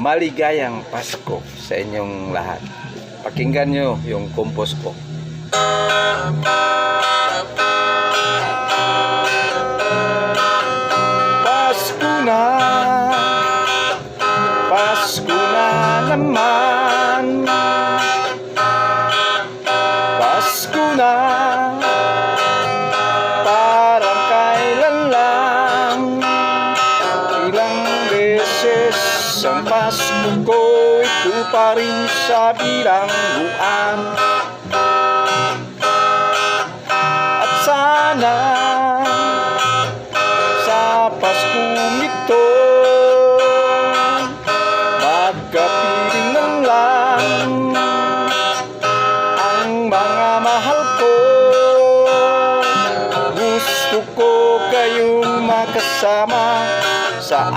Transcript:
maligayang Pasko sa inyong lahat. Pakinggan nyo yung compose ko. Pasko na, Pasko na naman, Pasko na, parang kailan lang. Ilang beses ang Pasko ko, ito pa rin sa bilangguan. At sana sa Paskong ito magkapiling man lang ang mga mahal ko. Gusto ko kayong makasama sa